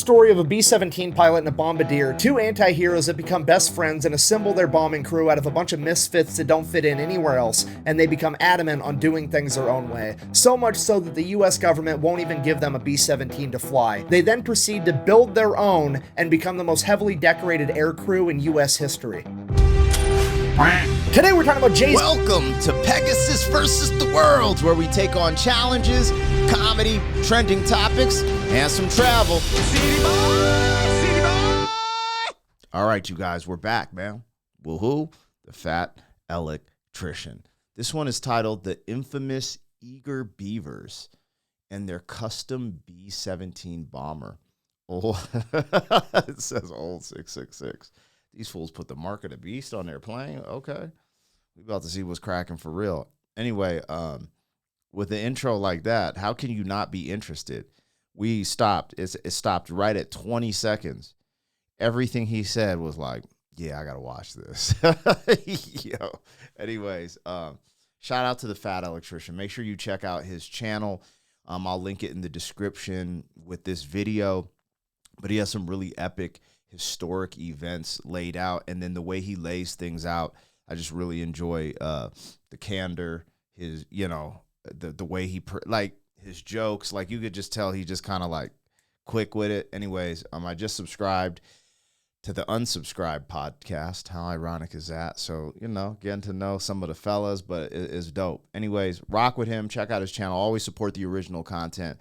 story of a B17 pilot and a bombardier, two anti-heroes that become best friends and assemble their bombing crew out of a bunch of misfits that don't fit in anywhere else, and they become adamant on doing things their own way. So much so that the US government won't even give them a B17 to fly. They then proceed to build their own and become the most heavily decorated aircrew in US history. Today we're talking about Jay's. Welcome to Pegasus versus the World, where we take on challenges, comedy, trending topics, and some travel. City boy, city boy. All right, you guys, we're back, man. Woohoo! The Fat Electrician. This one is titled "The Infamous Eager Beavers and Their Custom B17 Bomber." Oh, it says old 666. These fools put the mark of the beast on their plane. Okay. We about to see what's cracking for real. Anyway, with the intro like that, how can you not be interested? We stopped. It stopped right at 20 seconds. Everything he said was like, yeah, I got to watch this. Yo. Anyways, shout out to the Fat Electrician. Make sure you check out his channel. I'll link it in the description with this video. But he has some really epic historic events laid out, and then the way he lays things out, I just really enjoy the candor, his, the way he like his jokes. Like, you could just tell he just kind of like quick with it. Anyways, I just subscribed to the unsubscribed podcast. How ironic is that? So, getting to know some of the fellas, but it's dope. Anyways, rock with him. Check out his channel. Always support the original content.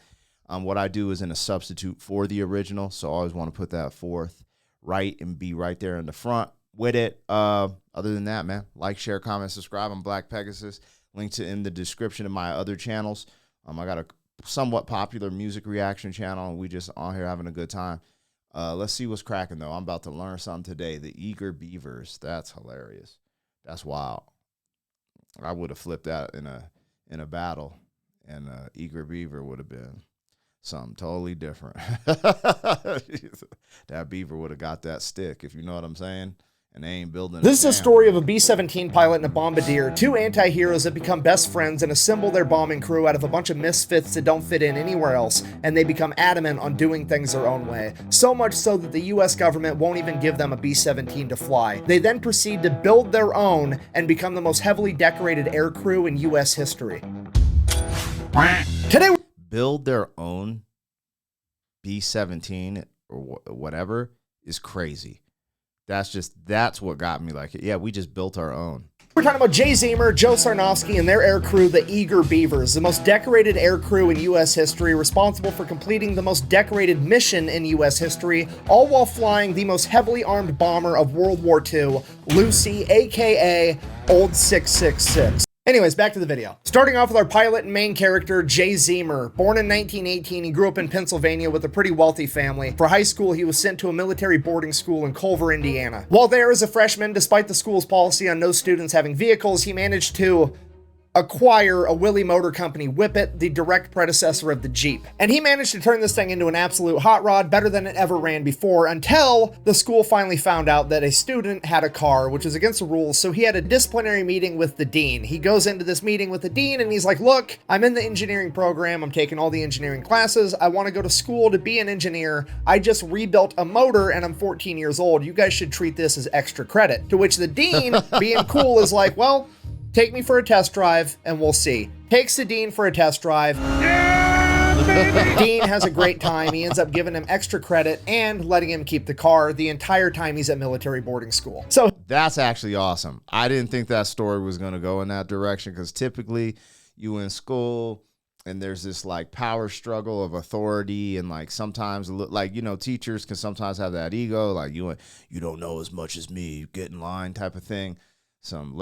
What I do isn't a substitute for the original, so I always want to put that forth right and be right there in the front with it. Other than that, man, like, share, comment, subscribe. I'm Black Pegasus. Links in the description of my other channels. I got a somewhat popular music reaction channel, and we just on here having a good time. Let's see what's cracking, though. I'm about to learn something today. The Eager Beavers. That's hilarious. That's wild. I would have flipped that in a battle, and Eager Beaver would have been something totally different. That beaver would have got that stick, if you know what I'm saying. And they ain't building. This is a story of a B17 pilot and a bombardier, two anti-heroes that become best friends and assemble their bombing crew out of a bunch of misfits that don't fit in anywhere else, and they become adamant on doing things their own way. So much so that the US government won't even give them a B17 to fly. They then proceed to build their own and become the most heavily decorated aircrew in US history. Today build their own B17 or whatever is crazy. That's what got me like, yeah, we just built our own. We're talking about Jay Zeamer, Joe Sarnofsky, and their aircrew, the Eager Beavers, the most decorated aircrew in U.S. history, responsible for completing the most decorated mission in U.S. history, all while flying the most heavily armed bomber of World War II, Lucy, aka Old 666. Anyways, back to the video. Starting off with our pilot and main character, Jay Zeamer. Born in 1918, he grew up in Pennsylvania with a pretty wealthy family. For high school, he was sent to a military boarding school in Culver, Indiana. While there as a freshman, despite the school's policy on no students having vehicles, he managed to acquire a Willys Motor Company Whippet, the direct predecessor of the Jeep. And he managed to turn this thing into an absolute hot rod, better than it ever ran before, until the school finally found out that a student had a car, which is against the rules, so he had a disciplinary meeting with the dean. He goes into this meeting with the dean and he's like, look, I'm in the engineering program, I'm taking all the engineering classes, I want to go to school to be an engineer, I just rebuilt a motor and I'm 14 years old, you guys should treat this as extra credit. To which the dean, being cool, is like, well, take me for a test drive and we'll see. Takes the dean for a test drive. Yeah, Dean has a great time. He ends up giving him extra credit and letting him keep the car the entire time he's at military boarding school. So that's actually awesome. I didn't think that story was going to go in that direction, because typically you in school and there's this like power struggle of authority, and like sometimes like, teachers can sometimes have that ego, like you don't know as much as me, get in line type of thing. Some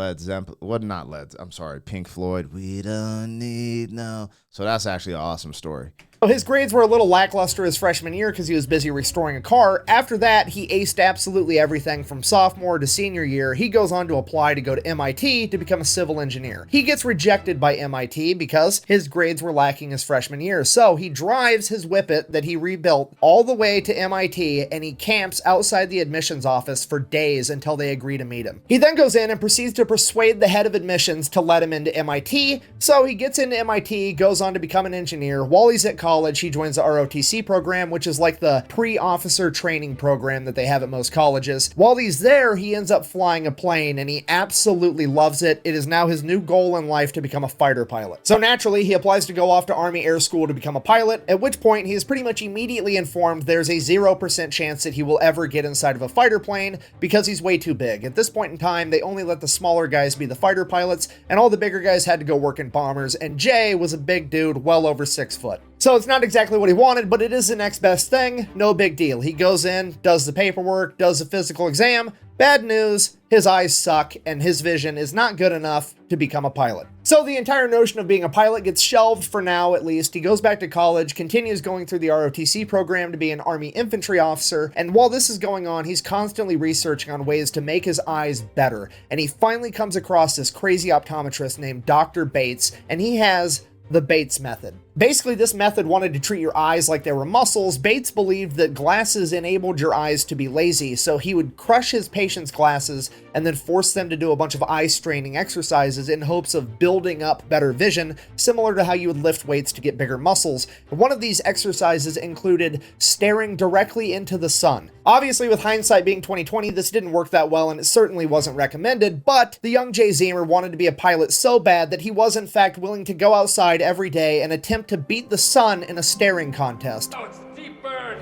Pink Floyd, we don't need no. So that's actually an awesome story. His grades were a little lackluster his freshman year because he was busy restoring a car. After that, he aced absolutely everything from sophomore to senior year. He goes on to apply to go to MIT to become a civil engineer. He gets rejected by MIT because his grades were lacking his freshman year. So he drives his Whippet that he rebuilt all the way to MIT, and he camps outside the admissions office for days until they agree to meet him. He then goes in and proceeds to persuade the head of admissions to let him into MIT. So he gets into MIT, goes on to become an engineer. While he's at college, he joins the ROTC program, which is like the pre-officer training program that they have at most colleges. While he's there, he ends up flying a plane, and he absolutely loves it. It is now his new goal in life to become a fighter pilot. So naturally, he applies to go off to Army Air School to become a pilot, at which point he is pretty much immediately informed there's a 0% chance that he will ever get inside of a fighter plane because he's way too big. At this point in time, they only let the smaller guys be the fighter pilots, and all the bigger guys had to go work in bombers, and Jay was a big dude, well over 6 foot. So it's not exactly what he wanted, but it is the next best thing. No big deal. He goes in, does the paperwork, does the physical exam. Bad news, his eyes suck, and his vision is not good enough to become a pilot. So the entire notion of being a pilot gets shelved for now, at least. He goes back to college, continues going through the ROTC program to be an Army infantry officer, and while this is going on, he's constantly researching on ways to make his eyes better, and he finally comes across this crazy optometrist named Dr. Bates, and he has the Bates method. Basically, this method wanted to treat your eyes like they were muscles. Bates believed that glasses enabled your eyes to be lazy, so he would crush his patients' glasses and then force them to do a bunch of eye straining exercises in hopes of building up better vision, similar to how you would lift weights to get bigger muscles. One of these exercises included staring directly into the sun. Obviously, with hindsight being 2020, this didn't work that well, and it certainly wasn't recommended, but the young Jay Zeamer wanted to be a pilot so bad that he was in fact willing to go outside every day and attempt to beat the sun in a staring contest. Oh, it's a deep burn.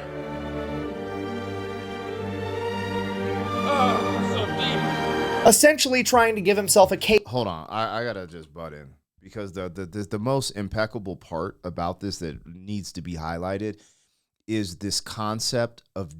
Oh, so deep. Essentially trying to give himself a cake. Hold on, I gotta just butt in because the most impeccable part about this that needs to be highlighted is this concept of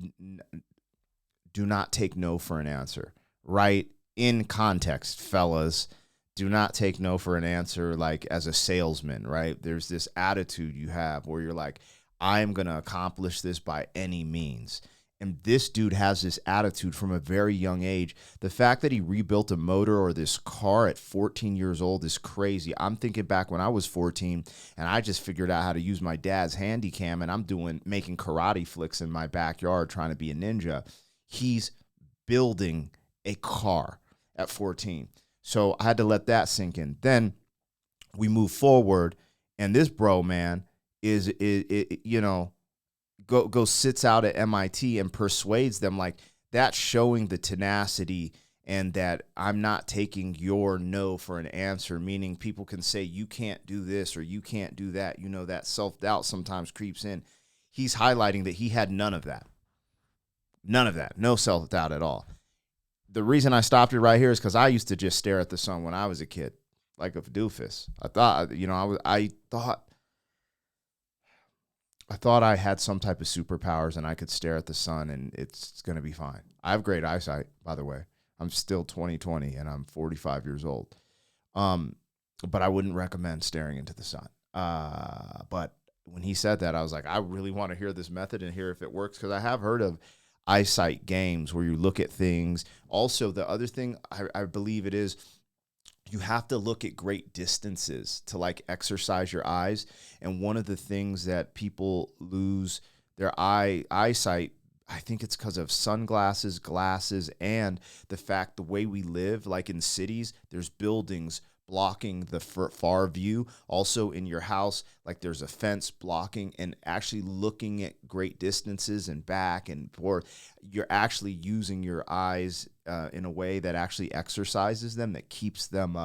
do not take no for an answer, right? In context, fellas. Do not take no for an answer like as a salesman, right? There's this attitude you have where you're like, I'm going to accomplish this by any means. And this dude has this attitude from a very young age. The fact that he rebuilt a motor or this car at 14 years old is crazy. I'm thinking back when I was 14 and I just figured out how to use my dad's handy cam and I'm making karate flicks in my backyard trying to be a ninja. He's building a car at 14. So I had to let that sink in. Then we move forward, and this bro, man, is go sits out at MIT and persuades them like that's showing the tenacity and that I'm not taking your no for an answer, meaning people can say you can't do this or you can't do that. You know, that self-doubt sometimes creeps in. He's highlighting that he had none of that. None of that. No self-doubt at all. The reason I stopped it right here is because I used to just stare at the sun when I was a kid, like a doofus. I thought I had some type of superpowers and I could stare at the sun and it's going to be fine. I have great eyesight, by the way. I'm still 20/20 and I'm 45 years old. But I wouldn't recommend staring into the sun. But when he said that, I was like, I really want to hear this method and hear if it works because I have heard of eyesight games where you look at things. Also, the other thing I believe it is, you have to look at great distances to like exercise your eyes. And one of the things that people lose their eyesight, I think it's because of sunglasses, glasses, and the fact the way we live, like in cities, there's buildings blocking the far view. Also in your house, like there's a fence blocking, and actually looking at great distances and back and forth, you're actually using your eyes in a way that actually exercises them, that keeps them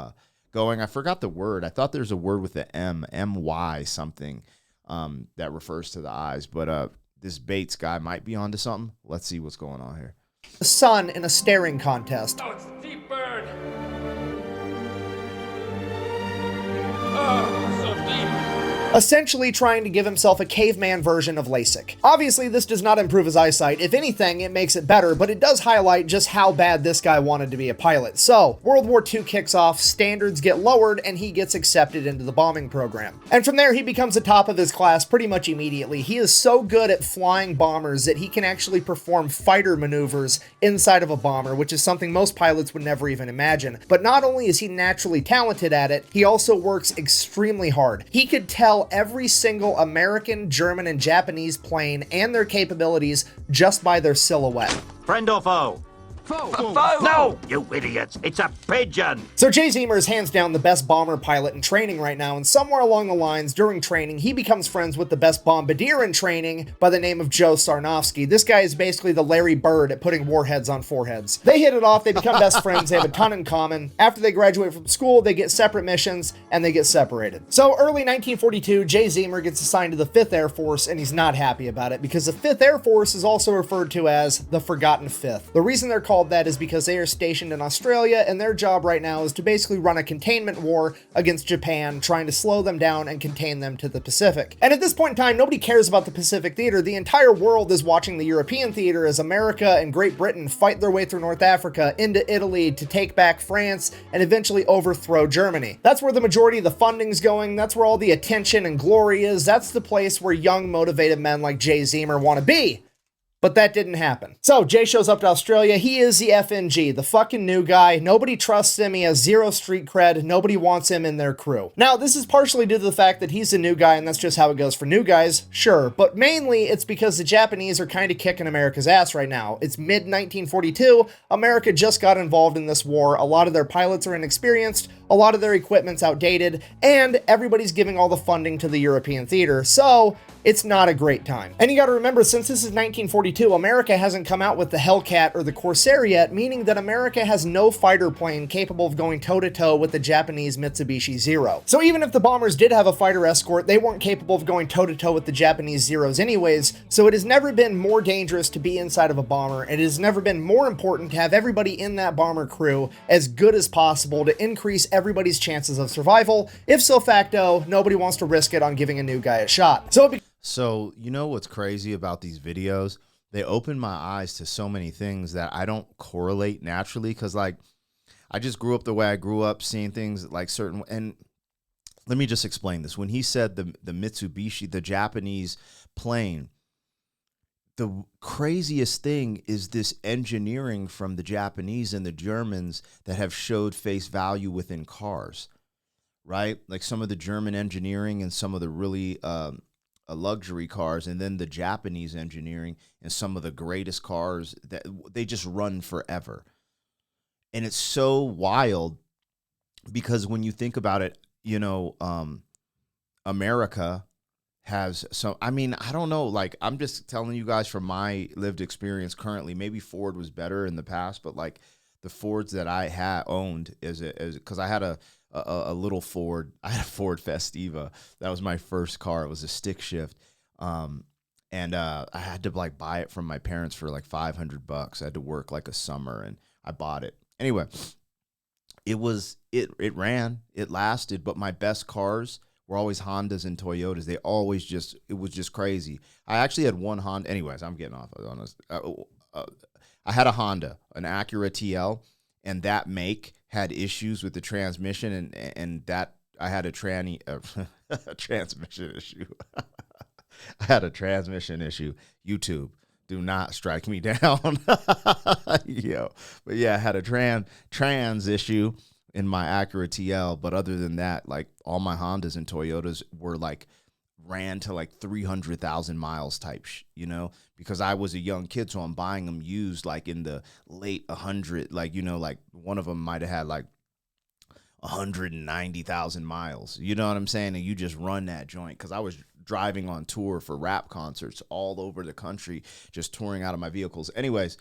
going. I forgot the word. I thought there's a word with the M-Y something that refers to the eyes, but this Bates guy might be onto something. Let's see what's going on here. The sun in a staring contest. Oh, it's a deep burn. Oh, so deep. Essentially trying to give himself a caveman version of LASIK. Obviously, this does not improve his eyesight. If anything, it makes it better, but it does highlight just how bad this guy wanted to be a pilot. So, World War II kicks off, standards get lowered, and he gets accepted into the bombing program. And from there, he becomes the top of his class pretty much immediately. He is so good at flying bombers that he can actually perform fighter maneuvers inside of a bomber, which is something most pilots would never even imagine. But not only is he naturally talented at it, he also works extremely hard. He could tell every single American, German, and Japanese plane and their capabilities just by their silhouette. Friend or foe? No, you idiots! It's a pigeon! So Jay Zeamer is hands down the best bomber pilot in training right now, and somewhere along the lines, during training, he becomes friends with the best bombardier in training by the name of Joe Sarnofsky. This guy is basically the Larry Bird at putting warheads on foreheads. They hit it off, they become best friends, they have a ton in common. After they graduate from school, they get separate missions, and they get separated. So early 1942, Jay Zeamer gets assigned to the 5th Air Force, and he's not happy about it, because the 5th Air Force is also referred to as the Forgotten Fifth. The reason they're called that is because they are stationed in Australia, and their job right now is to basically run a containment war against Japan, trying to slow them down and contain them to the Pacific. And at this point in time, nobody cares about the Pacific theater. The entire world is watching the European theater as America and Great Britain fight their way through North Africa into Italy to take back France and eventually overthrow Germany. That's where the majority of the funding's going. That's where all the attention and glory is. That's the place where young, motivated men like Jay Zeamer want to be. But that didn't happen. So Jay shows up to Australia. He is the FNG, the fucking new guy. Nobody trusts him. He has zero street cred. Nobody wants him in their crew. Now, this is partially due to the fact that he's a new guy, and that's just how it goes for new guys, sure. But mainly, it's because the Japanese are kind of kicking America's ass right now. It's mid-1942. America just got involved in this war. A lot of their pilots are inexperienced. A lot of their equipment's outdated. And everybody's giving all the funding to the European theater. So it's not a great time. And you gotta remember, since this is 1942, America hasn't come out with the Hellcat or the Corsair yet, meaning that America has no fighter plane capable of going toe-to-toe with the Japanese Mitsubishi Zero. So even if the bombers did have a fighter escort, they weren't capable of going toe-to-toe with the Japanese Zeros anyways, so it has never been more dangerous to be inside of a bomber. It has never been more important to have everybody in that bomber crew as good as possible to increase everybody's chances of survival. If so facto, nobody wants to risk it on giving a new guy a shot. So, you know what's crazy about these videos? They open my eyes to so many things that I don't correlate naturally, because, like, I just grew up the way I grew up, seeing things like certain... And let me just explain this. When he said the Mitsubishi, the Japanese plane, the craziest thing is this engineering from the Japanese and the Germans that have showed face value within cars, right? Like some of the German engineering and some of the really... luxury cars, and then the Japanese engineering and some of the greatest cars that they just run forever. And it's so wild because when you think about it, you know, America has some, I mean, I don't know, like, I'm just telling you guys from my lived experience currently. Maybe Ford was better in the past, but like the Fords that I had owned because I had a little Ford. I had a Ford Festiva. That was my first car. It was a stick shift. And I had to like buy it from my parents for like $500. I had to work like a summer and I bought it. Anyway, it ran, it lasted, but my best cars were always Hondas and Toyotas. They always it was just crazy. I actually had one Honda. Anyways, I'm getting off on this. I had a Honda, an Acura TL, and that make had issues with the transmission, and that I had a transmission issue. I had a transmission issue. YouTube, do not strike me down. Yo, but yeah, I had a trans issue in my Acura TL. But other than that, like all my Hondas and Toyotas were like ran to like 300,000 miles type, you know, because I was a young kid, so I'm buying them used like in the late 100, like, you know, like one of them might have had like 190,000 miles, you know what I'm saying? And you just run that joint, because I was driving on tour for rap concerts all over the country, just touring out of my vehicles. Anyways,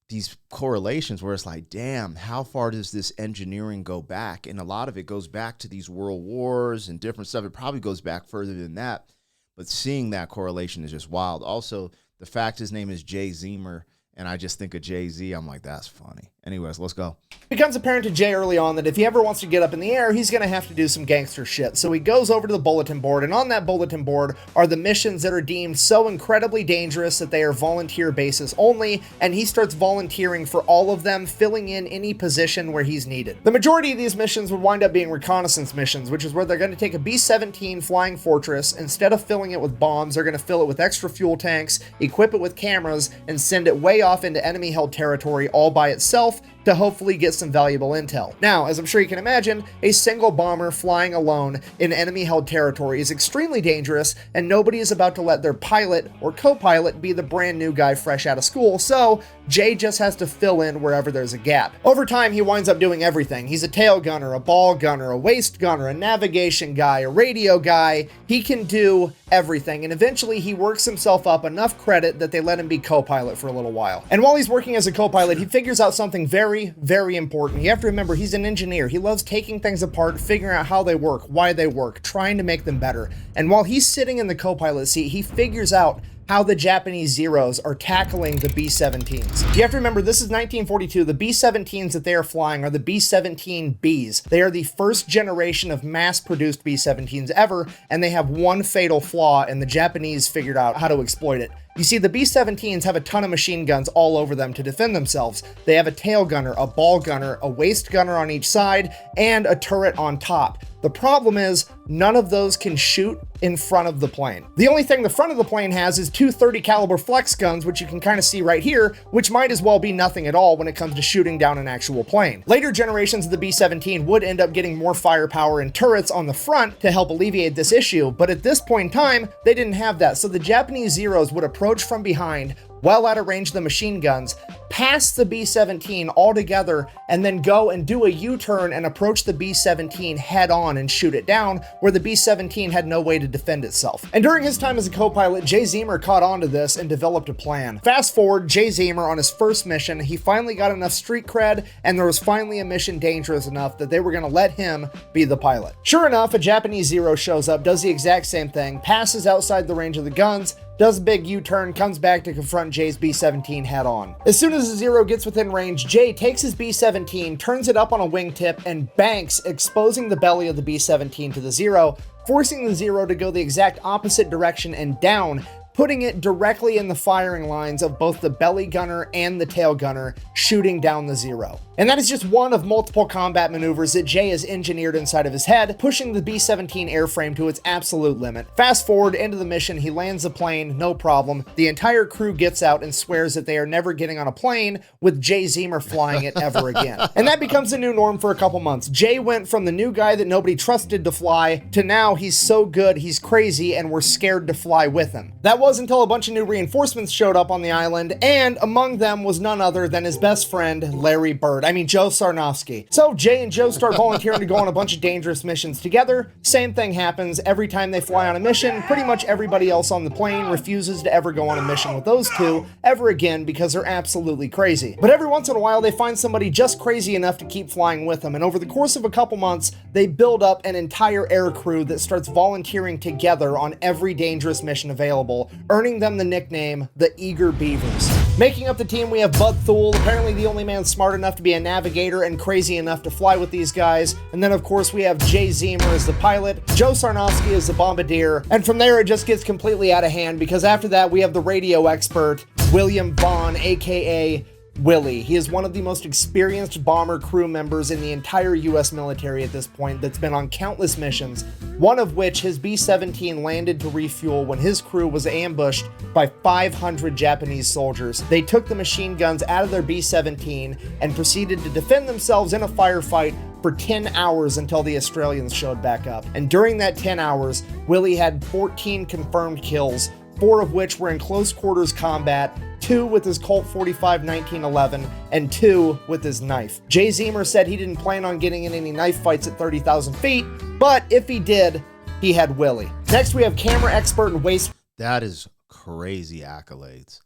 these correlations where it's like, damn, how far does this engineering go back? And a lot of it goes back to these world wars and different stuff. It probably goes back further than that, but seeing that correlation is just wild. Also, the fact his name is Jay Zeamer, and I just think of Jay-Z, I'm like, that's funny. Anyways, let's go. It becomes apparent to Jay early on that if he ever wants to get up in the air, he's going to have to do some gangster shit. So he goes over to the bulletin board, and on that bulletin board are the missions that are deemed so incredibly dangerous that they are volunteer basis only, and he starts volunteering for all of them, filling in any position where he's needed. The majority of these missions would wind up being reconnaissance missions, which is where they're going to take a B17 Flying Fortress. Instead of filling it with bombs, they're going to fill it with extra fuel tanks, equip it with cameras, and send it way off into enemy-held territory all by itself, himself to hopefully get some valuable intel. Now, as I'm sure you can imagine, a single bomber flying alone in enemy-held territory is extremely dangerous, and nobody is about to let their pilot or co-pilot be the brand new guy fresh out of school, so Jay just has to fill in wherever there's a gap. Over time, he winds up doing everything. He's a tail gunner, a ball gunner, a waist gunner, a navigation guy, a radio guy. He can do everything, and eventually he works himself up enough credit that they let him be co-pilot for a little while. And while he's working as a co-pilot, he figures out something very, very important. You have to remember, he's an engineer. He loves taking things apart, figuring out how they work, why they work, trying to make them better. And while he's sitting in the co-pilot seat, he figures out how the Japanese Zeros are tackling the B-17s. You have to remember, this is 1942. The B-17s that they are flying are the B-17Bs. They are the first generation of mass-produced B-17s ever, and they have one fatal flaw, and the Japanese figured out how to exploit it. You see, the B-17s have a ton of machine guns all over them to defend themselves. They have a tail gunner, a ball gunner, a waist gunner on each side, and a turret on top. The problem is, none of those can shoot in front of the plane. The only thing the front of the plane has is two 30 caliber flex guns, which you can kind of see right here, which might as well be nothing at all when it comes to shooting down an actual plane. Later generations of the B-17 would end up getting more firepower and turrets on the front to help alleviate this issue, but at this point in time, they didn't have that, so the Japanese Zeros would approach from behind, well out of range of the machine guns, pass the B-17 altogether, and then go and do a U-turn and approach the B-17 head on and shoot it down, where the B-17 had no way to defend itself. And during his time as a co-pilot, Jay Zeamer caught on to this and developed a plan. Fast forward, Jay Zeamer on his first mission, he finally got enough street cred, and there was finally a mission dangerous enough that they were going to let him be the pilot. Sure enough, a Japanese Zero shows up, does the exact same thing, passes outside the range of the guns, does a big U-turn, comes back to confront Jay's B-17 head on. As soon as the Zero gets within range, Jay takes his B-17, turns it up on a wingtip, and banks, exposing the belly of the B-17 to the Zero, forcing the Zero to go the exact opposite direction and down, putting it directly in the firing lines of both the belly gunner and the tail gunner, shooting down the Zero. And that is just one of multiple combat maneuvers that Jay has engineered inside of his head, pushing the B-17 airframe to its absolute limit. Fast forward into the mission, he lands the plane, no problem. The entire crew gets out and swears that they are never getting on a plane with Jay Zeamer flying it ever again. And that becomes the new norm for a couple months. Jay went from the new guy that nobody trusted to fly to now he's so good, he's crazy, and we're scared to fly with him. That was until a bunch of new reinforcements showed up on the island, and among them was none other than his best friend, Larry Bird. Joe Sarnofsky. So Jay and Joe start volunteering to go on a bunch of dangerous missions together. Same thing happens every time they fly on a mission. Pretty much everybody else on the plane refuses to ever go on a mission with those two ever again because they're absolutely crazy. But every once in a while, they find somebody just crazy enough to keep flying with them. And over the course of a couple months, they build up an entire air crew that starts volunteering together on every dangerous mission available, earning them the nickname the Eager Beavers. Making up the team, we have Bud Thule, apparently the only man smart enough to be a navigator and crazy enough to fly with these guys. And then, of course, we have Jay Zeamer as the pilot, Joe Sarnofsky as the bombardier, and from there it just gets completely out of hand because after that we have the radio expert, William Vaughn, aka Willie. He is one of the most experienced bomber crew members in the entire US military at this point that's been on countless missions, one of which his B-17 landed to refuel when his crew was ambushed by 500 Japanese soldiers. They took the machine guns out of their B-17 and proceeded to defend themselves in a firefight for 10 hours until the Australians showed back up. And during that 10 hours, Willie had 14 confirmed kills, 4 of which were in close quarters combat, 2 with his Colt 45 1911, and 2 with his knife. Jay Zeamer said he didn't plan on getting in any knife fights at 30,000 feet, but if he did, he had Willie. Next, we have camera expert and waist. That is crazy accolades.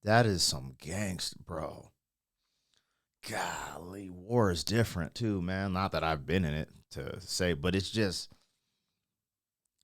That is some gangster, bro. Golly, war is different too, man. Not that I've been in it to say, but it's just,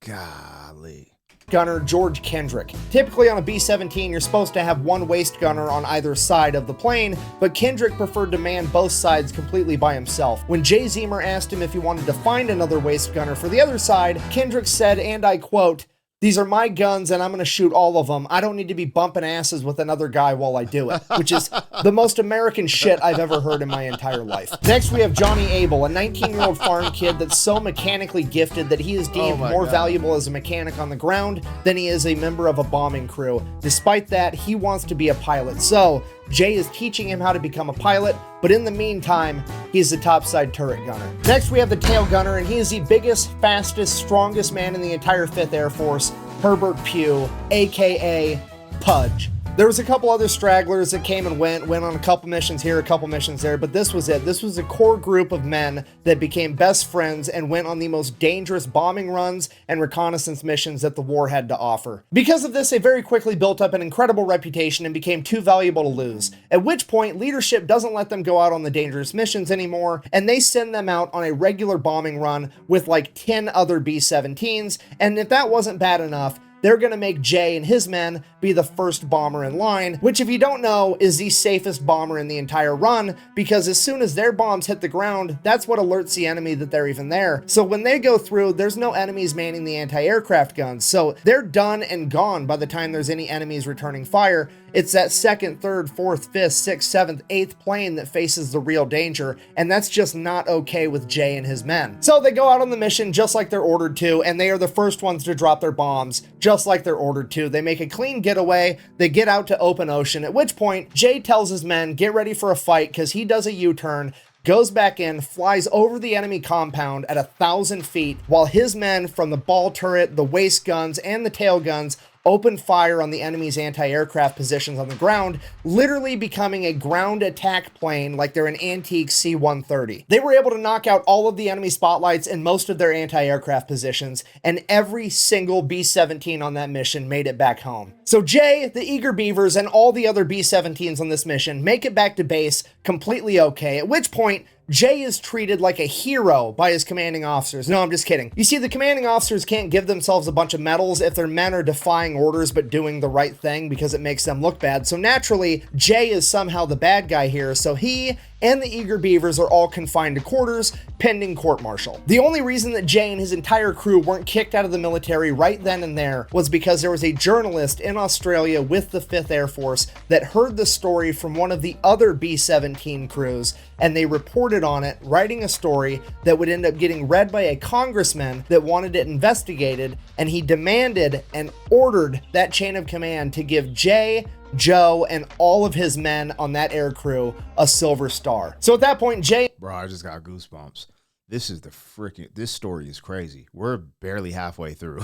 golly. Gunner George Kendrick. Typically on a B-17, you're supposed to have one waist gunner on either side of the plane, but Kendrick preferred to man both sides completely by himself. When Jay Zeamer asked him if he wanted to find another waist gunner for the other side, Kendrick said, and I quote, "These are my guns and I'm going to shoot all of them. I don't need to be bumping asses with another guy while I do it," which is the most American shit I've ever heard in my entire life. Next, we have Johnny Abel, a 19-year-old farm kid that's so mechanically gifted that he is deemed more valuable as a mechanic on the ground than he is a member of a bombing crew. Despite that, he wants to be a pilot. So Jay is teaching him how to become a pilot, but in the meantime, he's the topside turret gunner. Next, we have the tail gunner, and he is the biggest, fastest, strongest man in the entire 5th Air Force, Herbert Pugh, aka Pudge. There was a couple other stragglers that came and went on a couple missions here, a couple missions there, but this was it. This was a core group of men that became best friends and went on the most dangerous bombing runs and reconnaissance missions that the war had to offer. Because of this, they very quickly built up an incredible reputation and became too valuable to lose, at which point leadership doesn't let them go out on the dangerous missions anymore, and they send them out on a regular bombing run with like 10 other B-17s, and if that wasn't bad enough, they're going to make Jay and his men be the first bomber in line, which if you don't know is the safest bomber in the entire run, because as soon as their bombs hit the ground, that's what alerts the enemy that they're even there. So when they go through, there's no enemies manning the anti-aircraft guns, so they're done and gone by the time there's any enemies returning fire. It's that 2nd, 3rd, 4th, 5th, 6th, 7th, 8th plane that faces the real danger, and that's just not okay with Jay and his men. So they go out on the mission just like they're ordered to, and they are the first ones to drop their bombs, just like they're ordered to. They make a clean getaway, they get out to open ocean, at which point Jay tells his men, get ready for a fight, because he does a U-turn, goes back in, flies over the enemy compound at 1,000 feet, while his men from the ball turret, the waist guns, and the tail guns open fire on the enemy's anti-aircraft positions on the ground, literally becoming a ground attack plane like they're an antique C-130. They were able to knock out all of the enemy spotlights and most of their anti-aircraft positions, and every single B-17 on that mission made it back home. So Jay, the Eager Beavers, and all the other B-17s on this mission make it back to base completely okay, at which point Jay is treated like a hero by his commanding officers. No, I'm just kidding. You see, the commanding officers can't give themselves a bunch of medals if their men are defying orders but doing the right thing because it makes them look bad. So naturally, Jay is somehow the bad guy here, so he and the Eager Beavers are all confined to quarters pending court-martial. The only reason that Jay and his entire crew weren't kicked out of the military right then and there was because there was a journalist in Australia with the 5th Air Force that heard the story from one of the other B-17 crews, and they reported on it, writing a story that would end up getting read by a congressman that wanted it investigated, and he demanded and ordered that chain of command to give Jay, Joe, and all of his men on that air crew a silver star. So at that point, Jay... Bro, I just got goosebumps. This story is crazy. We're barely halfway through.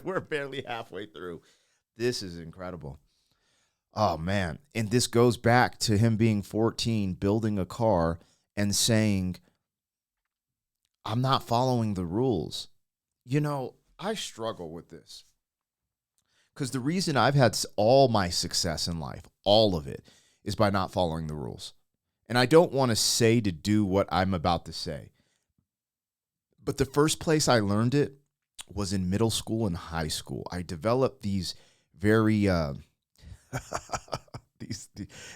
We're barely halfway through. This is incredible. Oh, man. And this goes back to him being 14, building a car and saying, I'm not following the rules. You know, I struggle with this. Because the reason I've had all my success in life, all of it, is by not following the rules. And I don't want to say to do what I'm about to say. But the first place I learned it was in middle school and high school. I developed these very,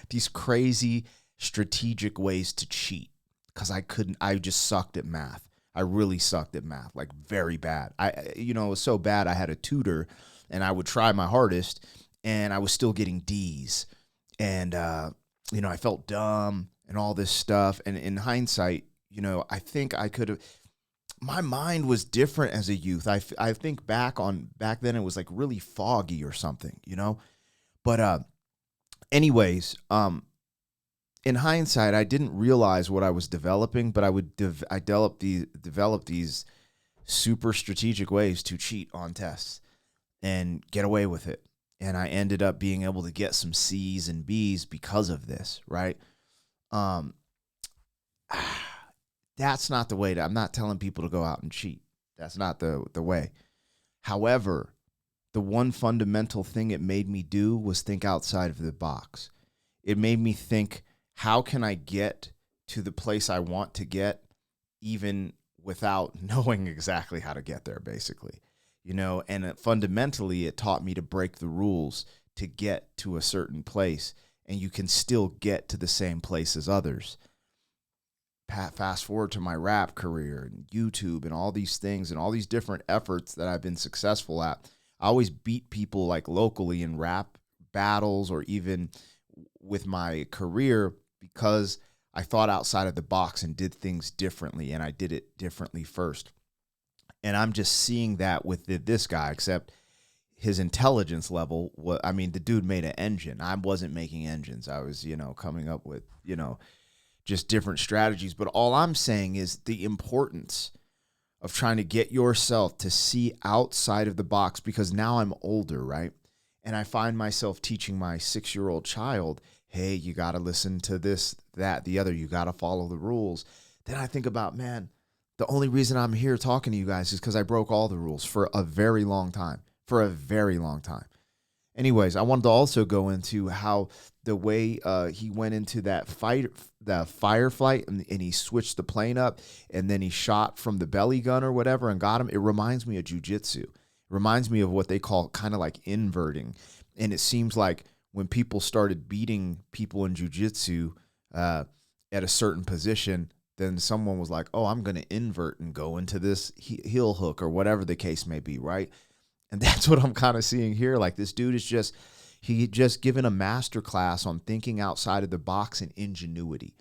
these crazy strategic ways to cheat. Because I just sucked at math. I really sucked at math, like very bad. It was so bad I had a tutor, and I would try my hardest, and I was still getting D's. And, I felt dumb and all this stuff. And in hindsight, I think I could have, my mind was different as a youth. I think back then it was like really foggy or something, But anyways, in hindsight, I didn't realize what I was developing, but I developed these super strategic ways to cheat on tests and get away with it. And I ended up being able to get some C's and B's because of this, right? That's not the way I'm not telling people to go out and cheat. That's not the way. However, the one fundamental thing it made me do was think outside of the box. It made me think, how can I get to the place I want to get even without knowing exactly how to get there, basically? And fundamentally, it taught me to break the rules to get to a certain place, and you can still get to the same place as others. Fast forward to my rap career and YouTube and all these things and all these different efforts that I've been successful at. I always beat people like locally in rap battles or even with my career because I thought outside of the box and did things differently, and I did it differently first. And I'm just seeing that with this guy, except his intelligence level, I mean, the dude made an engine. I wasn't making engines. I was, coming up with, just different strategies. But all I'm saying is the importance of trying to get yourself to see outside of the box, because now I'm older, right? And I find myself teaching my 6-year-old child, hey, you got to listen to this, that, the other. You got to follow the rules. Then I think about, man, the only reason I'm here talking to you guys is because I broke all the rules for a very long time. Anyways, I wanted to also go into how the way he went into that firefight and he switched the plane up and then he shot from the belly gun or whatever and got him. It reminds me of jiu-jitsu. It reminds me of what they call kind of like inverting. And it seems like when people started beating people in jiu-jitsu at a certain position, then someone was like, oh, I'm going to invert and go into this heel hook or whatever the case may be, right? And that's what I'm kind of seeing here. Like, this dude is he just given a master class on thinking outside of the box and ingenuity,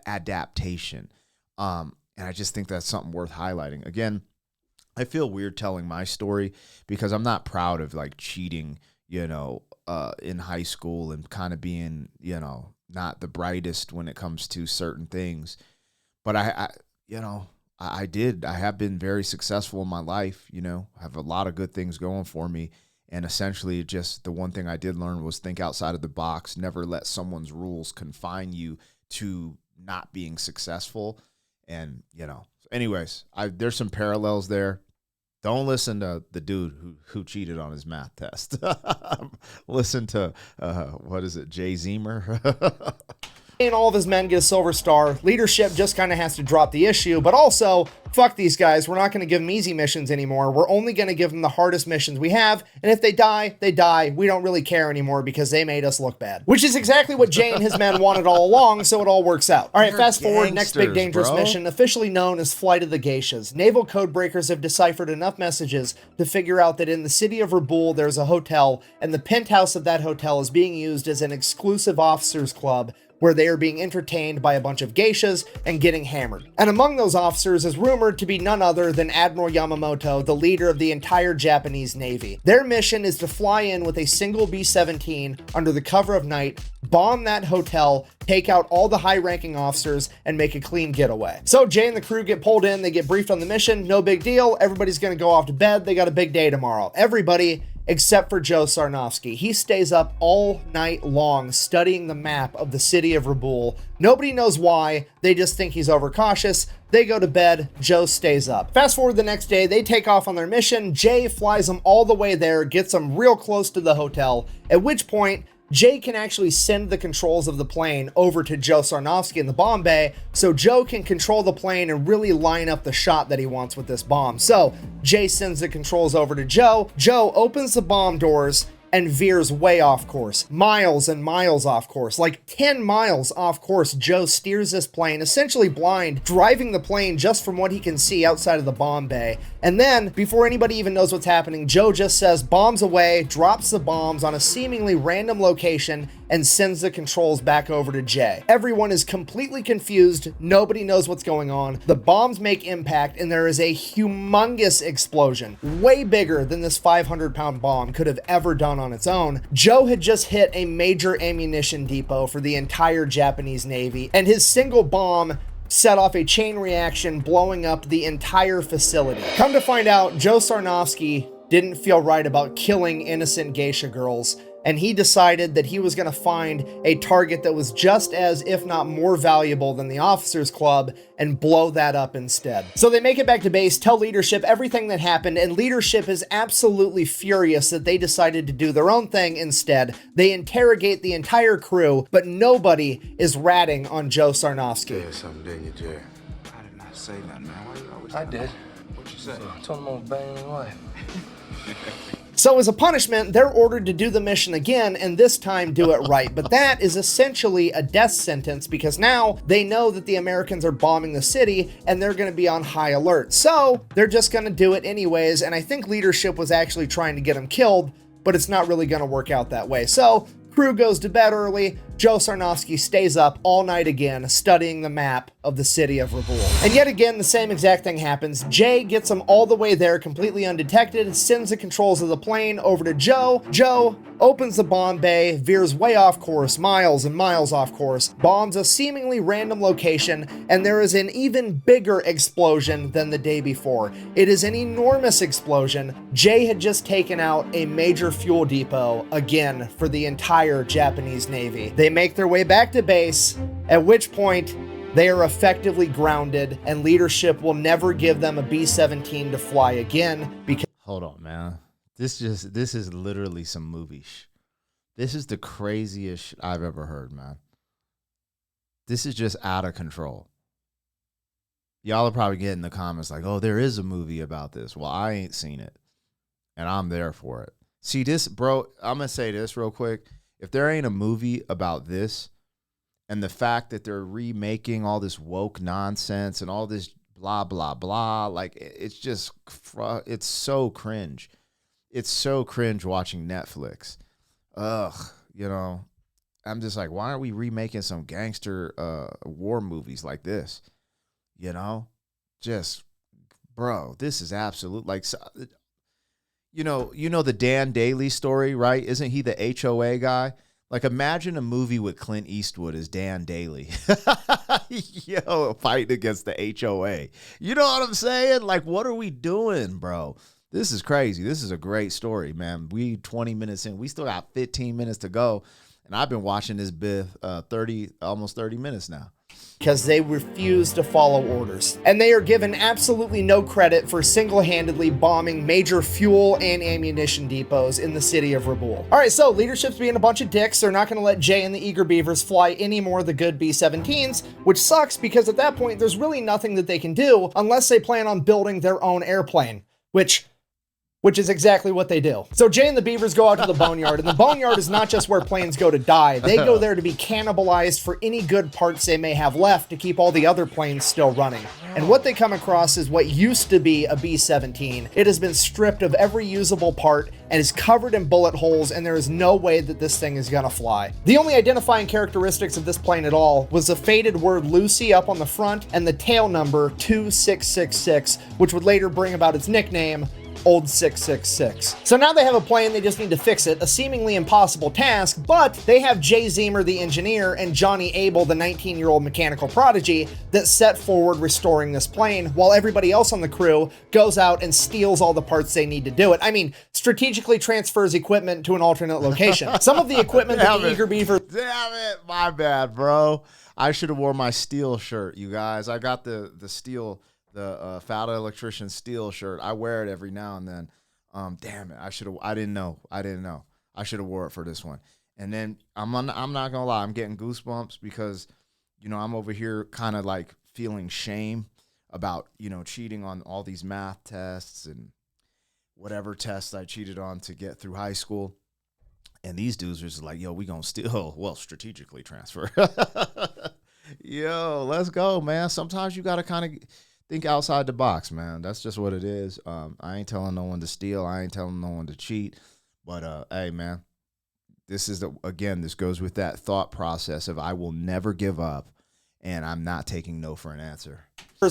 adaptation. And I just think that's something worth highlighting. Again, I feel weird telling my story because I'm not proud of like cheating, in high school and kind of being, not the brightest when it comes to certain things. But I have been very successful in my life, have a lot of good things going for me. And essentially just the one thing I did learn was think outside of the box, never let someone's rules confine you to not being successful. And, anyways, there's some parallels there. Don't listen to the dude who cheated on his math test. Listen to, Jay Zeamer. And all of his men get a silver star. Leadership just kind of has to drop the issue, but also, fuck these guys. We're not going to give them easy missions anymore. We're only going to give them the hardest missions we have, and if they die, they die. We don't really care anymore because they made us look bad. Which is exactly what Jay and his men wanted all along, so it all works out. All right, fast forward, next big dangerous mission, officially known as Flight of the Geishas. Naval codebreakers have deciphered enough messages to figure out that in the city of Rabaul, there's a hotel, and the penthouse of that hotel is being used as an exclusive officers club where they are being entertained by a bunch of geishas and getting hammered. And among those officers is rumored to be none other than Admiral Yamamoto, the leader of the entire Japanese Navy. Their mission is to fly in with a single B17 under the cover of night, bomb that hotel, take out all the high-ranking officers, and make a clean getaway. So Jay and the crew get pulled in, they get briefed on the mission, no big deal, everybody's gonna go off to bed, they got a big day tomorrow. Everybody except for Joe Sarnofsky. He stays up all night long studying the map of the city of Rabaul. Nobody knows why. They just think he's overcautious. They go to bed. Joe stays up. Fast forward the next day, they take off on their mission. Jay flies them all the way there, gets them real close to the hotel, at which point Jay can actually send the controls of the plane over to Joe Sarnofsky in the bomb bay, so Joe can control the plane and really line up the shot that he wants with this bomb. So Jay sends the controls over to Joe. Joe opens the bomb doors and veers way off course, miles and miles off course, like 10 miles off course. Joe steers this plane, essentially blind, driving the plane just from what he can see outside of the bomb bay. And then, before anybody even knows what's happening, Joe just says bombs away, drops the bombs on a seemingly random location, and sends the controls back over to Jay. Everyone is completely confused. Nobody knows what's going on. The bombs make impact, and there is a humongous explosion, way bigger than this 500-pound bomb could have ever done on its own. Joe had just hit a major ammunition depot for the entire Japanese Navy, and his single bomb set off a chain reaction, blowing up the entire facility. Come to find out, Joe Sarnofsky didn't feel right about killing innocent geisha girls, and he decided that he was going to find a target that was just as, if not more valuable than the officers club, and blow that up instead. So they make it back to base, tell leadership everything that happened, and leadership is absolutely furious that they decided to do their own thing instead. They interrogate the entire crew, but nobody is ratting on Joe Sarnofsky. Yeah, something, didn't you, Jerry? I did not say nothing, man. Why you always... I did. What you say? I told him I was banging your wife. So as a punishment, they're ordered to do the mission again, and this time do it right. But that is essentially a death sentence, because now they know that the Americans are bombing the city and they're going to be on high alert. So they're just going to do it anyways, and I think leadership was actually trying to get them killed, but it's not really going to work out that way. So crew goes to bed early. Joe Sarnofsky stays up all night again, studying the map of the city of Rabaul. And yet again, the same exact thing happens. Jay gets him all the way there completely undetected, sends the controls of the plane over to Joe. Joe opens the bomb bay, veers way off course, miles and miles off course, bombs a seemingly random location, and there is an even bigger explosion than the day before. It is an enormous explosion. Jay had just taken out a major fuel depot, again, for the entire Japanese Navy. They make their way back to base, at which point they are effectively grounded, and leadership will never give them a B-17 to fly again because... Hold on, man. This is literally some movie This is the craziest shit I've ever heard, man. This is just out of control. Y'all are probably getting in the comments like, oh, there is a movie about this. Well, I ain't seen it, and I'm there for it. See this, bro, I'm going to say this real quick. If there ain't a movie about this, and the fact that they're remaking all this woke nonsense and all this blah, blah, blah, like, it's just, it's so cringe. It's so cringe watching Netflix. Ugh, you know, I'm just like, why aren't we remaking some gangster war movies like this? You know, just, bro, this is absolute, like, you know the Dan Daly story, right? Isn't he the HOA guy? Like, imagine a movie with Clint Eastwood as Dan Daly. Yo, fighting against the HOA. You know what I'm saying? Like, what are we doing, bro? This is crazy. This is a great story, man. We 20 minutes in. We still got 15 minutes to go. And I've been watching this bit almost 30 minutes now. Because they refuse to follow orders. And they are given absolutely no credit for single-handedly bombing major fuel and ammunition depots in the city of Rabaul. All right, so leadership's being a bunch of dicks. They're not going to let Jay and the Eager Beavers fly any more of the good B-17s, which sucks because at that point, there's really nothing that they can do unless they plan on building their own airplane, which is exactly what they do. So Jay and the Beavers go out to the boneyard, and the boneyard is not just where planes go to die. They go there to be cannibalized for any good parts they may have left to keep all the other planes still running. And what they come across is what used to be a B-17. It has been stripped of every usable part and is covered in bullet holes, and there is no way that this thing is gonna fly. The only identifying characteristics of this plane at all was the faded word Lucy up on the front and the tail number 2666, which would later bring about its nickname, Old 666. So now they have a plane, they just need to fix it, a seemingly impossible task, but they have Jay Zeamer, the engineer, and Johnny Abel, the 19-year-old mechanical prodigy, that set forward restoring this plane, while everybody else on the crew goes out and steals all the parts they need to do it. I mean, strategically transfers equipment to an alternate location. Some of the equipment that the Eager Beaver... Damn it, my bad, bro. I should have worn my steel shirt, you guys. I got the steel... the Fowler Electrician steel shirt. I wear it every now and then. Damn it. I didn't know. I should have wore it for this one. And then I'm not going to lie. I'm getting goosebumps because, you know, I'm over here kind of like feeling shame about, you know, cheating on all these math tests and whatever tests I cheated on to get through high school. And these dudes are just like, yo, we going to still, well, strategically transfer. Yo, let's go, man. Sometimes you got to kind of think outside the box, man. That's just what it is. I ain't telling no one to steal. I ain't telling no one to cheat. But, hey, man, this is, this goes with that thought process of I will never give up, and I'm not taking no for an answer.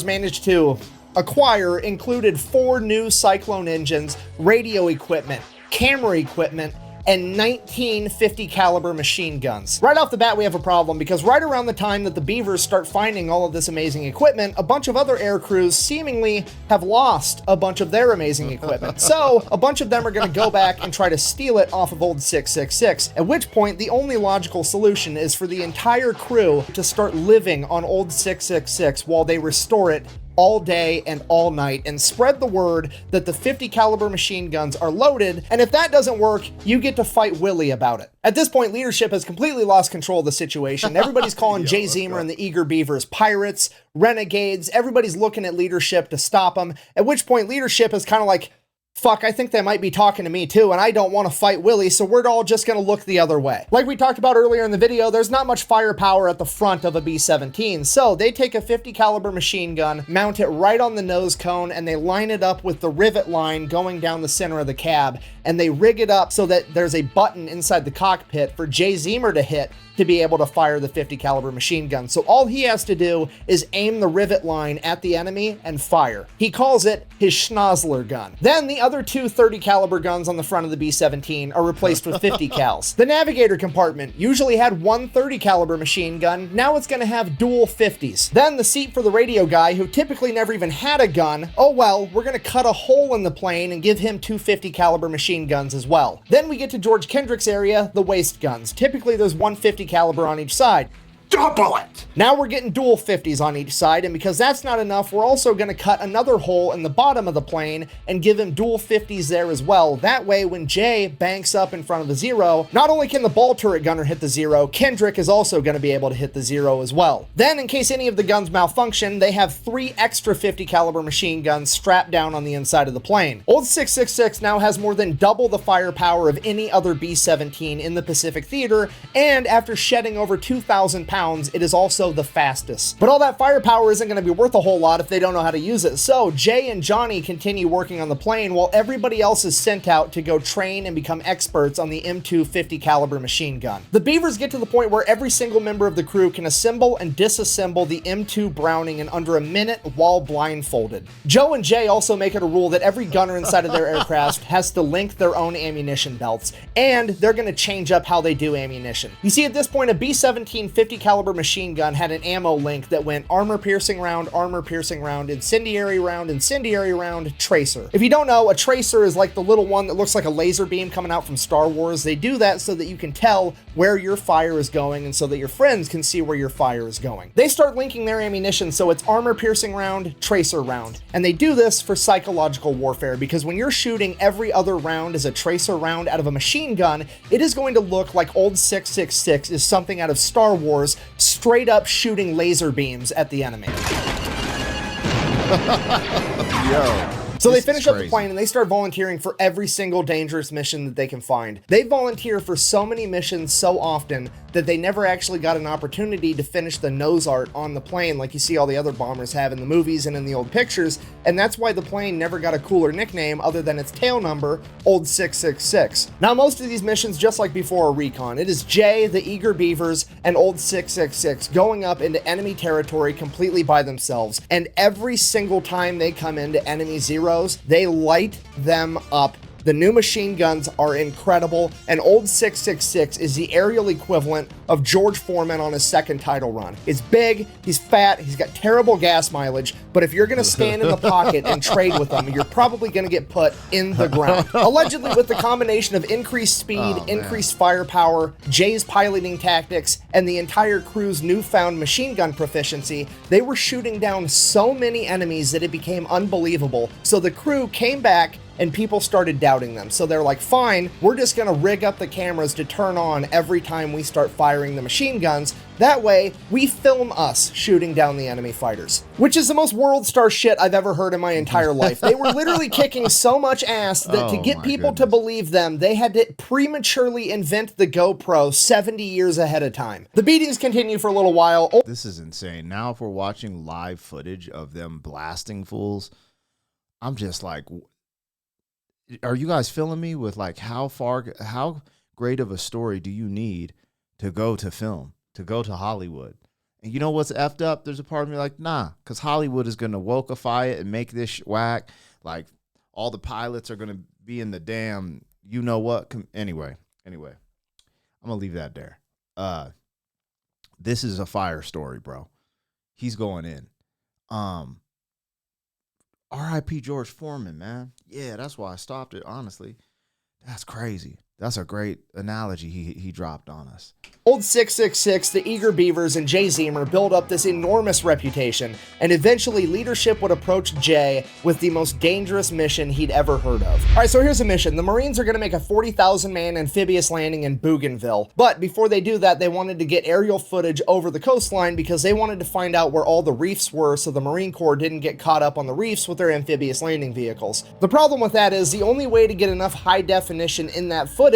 Managed to acquire included 4 new Cyclone engines, radio equipment, camera equipment, and 19 50 caliber machine guns. Right off the bat, we have a problem because right around the time that the Beavers start finding all of this amazing equipment, a bunch of other air crews seemingly have lost a bunch of their amazing equipment. So a bunch of them are going to go back and try to steal it off of Old 666, at which point the only logical solution is for the entire crew to start living on Old 666 while they restore it all day and all night and spread the word that the 50 caliber machine guns are loaded, and if that doesn't work, you get to fight Willie about it. At this point, leadership has completely lost control of the situation. Everybody's calling Jay Zeamer and the Eager Beavers pirates, renegades. Everybody's looking at leadership to stop them, at which point leadership is kind of like, fuck, I think they might be talking to me too, and I don't want to fight Willie, so we're all just gonna look the other way. Like we talked about earlier in the video, there's not much firepower at the front of a B17, so they take a 50 caliber machine gun, mount it right on the nose cone, and they line it up with the rivet line going down the center of the cab, and they rig it up so that there's a button inside the cockpit for Jay Zeamer to hit to be able to fire the 50 caliber machine gun. So all he has to do is aim the rivet line at the enemy and fire. He calls it his Schnozzler gun. Then the other two 30 caliber guns on the front of the B17 are replaced with 50 cals. The navigator compartment usually had one 30 caliber machine gun. Now it's gonna have dual 50s. Then the seat for the radio guy, who typically never even had a gun, oh well, we're gonna cut a hole in the plane and give him two 50 caliber machine guns as well. Then we get to George Kendrick's area, the waist guns. Typically there's one 50 caliber on each side. Double it! Now we're getting dual 50s on each side, and because that's not enough, we're also going to cut another hole in the bottom of the plane and give him dual 50s there as well. That way, when Jay banks up in front of the zero, not only can the ball turret gunner hit the zero, Kendrick is also going to be able to hit the zero as well. Then, in case any of the guns malfunction, they have three extra 50 caliber machine guns strapped down on the inside of the plane. Old 666 now has more than double the firepower of any other B-17 in the Pacific Theater, and after shedding over 2,000 pounds, it is also the fastest. But all that firepower isn't going to be worth a whole lot if they don't know how to use it. So Jay and Johnny continue working on the plane while everybody else is sent out to go train and become experts on the M2 50 caliber machine gun. The Beavers get to the point where every single member of the crew can assemble and disassemble the M2 Browning in under a minute while blindfolded. Joe and Jay also make it a rule that every gunner inside of their aircraft has to link their own ammunition belts, and they're going to change up how they do ammunition. You see, at this point, a B-17 50 caliber machine gun had an ammo link that went armor piercing round, incendiary round, tracer. If you don't know, a tracer is like the little one that looks like a laser beam coming out from Star Wars. They do that so that you can tell where your fire is going and so that your friends can see where your fire is going. They start linking their ammunition so it's armor piercing round, tracer round. And they do this for psychological warfare, because when you're shooting every other round as a tracer round out of a machine gun, it is going to look like old 666 is something out of Star Wars, straight up shooting laser beams at the enemy. Yo. So they finish up the plane and they start volunteering for every single dangerous mission that they can find. They volunteer for so many missions so often that they never actually got an opportunity to finish the nose art on the plane like you see all the other bombers have in the movies and in the old pictures, and that's why the plane never got a cooler nickname other than its tail number, Old 666. Now most of these missions, just like before, are recon. It is Jay, the eager Beavers, and Old 666 going up into enemy territory completely by themselves, and every single time they come into enemy zeros, they light them up. The new machine guns are incredible, and Old 666 is the aerial equivalent of George Foreman on his second title run. He's big, he's fat, he's got terrible gas mileage, but if you're gonna stand in the pocket and trade with him, you're probably gonna get put in the ground. Allegedly, with the combination of increased speed, increased firepower, Jay's piloting tactics, and the entire crew's newfound machine gun proficiency, they were shooting down so many enemies that it became unbelievable. So the crew came back and people started doubting them. So they're like, fine, we're just gonna rig up the cameras to turn on every time we start firing the machine guns. That way, we film us shooting down the enemy fighters. Which is the most world star shit I've ever heard in my entire life. They were literally kicking so much ass that to get people to believe them, they had to prematurely invent the GoPro 70 years ahead of time. The beatings continue for a little while. This is insane. Now if we're watching live footage of them blasting fools, I'm just like, are you guys feeling me with like how great of a story do you need to go to film, to go to Hollywood? And you know what's effed up? There's a part of me like, nah, because Hollywood is going to wokeify it and make this whack. Like all the pilots are going to be in the damn, you know what? Anyway, I'm going to leave that there. This is a fire story, bro. He's going in. R.I.P. George Foreman, man. Yeah, that's why I stopped it, honestly. That's crazy. That's a great analogy he dropped on us. Old 666, the eager Beavers, and Jay Zeamer build up this enormous reputation, and eventually leadership would approach Jay with the most dangerous mission he'd ever heard of. Alright, so here's a mission. The Marines are going to make a 40,000-man amphibious landing in Bougainville, but before they do that, they wanted to get aerial footage over the coastline because they wanted to find out where all the reefs were so the Marine Corps didn't get caught up on the reefs with their amphibious landing vehicles. The problem with that is the only way to get enough high definition in that footage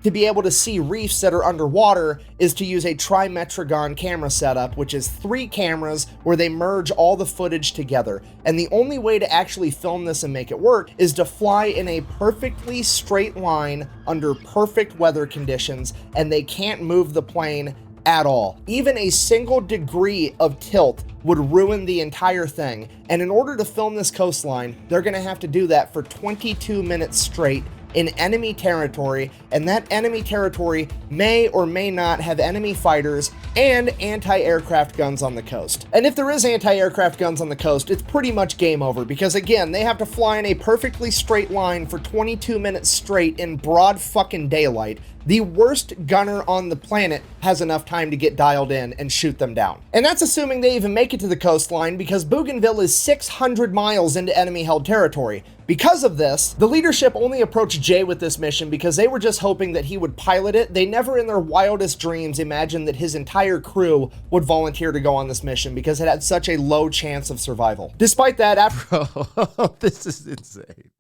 to be able to see reefs that are underwater is to use a trimetragon camera setup, which is 3 cameras where they merge all the footage together. And the only way to actually film this and make it work is to fly in a perfectly straight line under perfect weather conditions, and they can't move the plane at all. Even a single degree of tilt would ruin the entire thing. And in order to film this coastline, they're gonna have to do that for 22 minutes straight in enemy territory, and that enemy territory may or may not have enemy fighters and anti-aircraft guns on the coast. And if there is anti-aircraft guns on the coast, it's pretty much game over, because again, they have to fly in a perfectly straight line for 22 minutes straight in broad fucking daylight. The worst gunner on the planet has enough time to get dialed in and shoot them down. And that's assuming they even make it to the coastline, because Bougainville is 600 miles into enemy-held territory. Because of this, the leadership only approached Jay with this mission because they were just hoping that he would pilot it. They never in their wildest dreams imagined that his entire crew would volunteer to go on this mission because it had such a low chance of survival. Despite that, after— Bro, this is insane.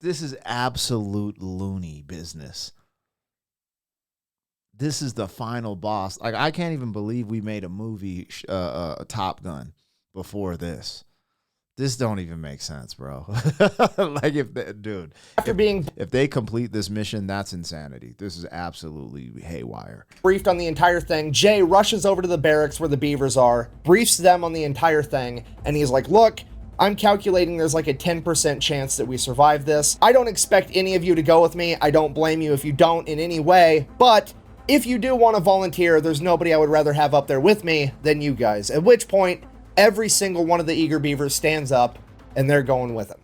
This is absolute loony business. This is the final boss. Like, I can't even believe we made a movie, Top Gun, before this. This don't even make sense, bro. Like, if they complete this mission, that's insanity. This is absolutely haywire. Briefed on the entire thing, Jay rushes over to the barracks where the Beavers are, briefs them on the entire thing, and he's like, look, I'm calculating there's like a 10% chance that we survive this. I don't expect any of you to go with me. I don't blame you if you don't in any way, but if you do want to volunteer, there's nobody I would rather have up there with me than you guys. At which point, every single one of the eager Beavers stands up, and they're going with him.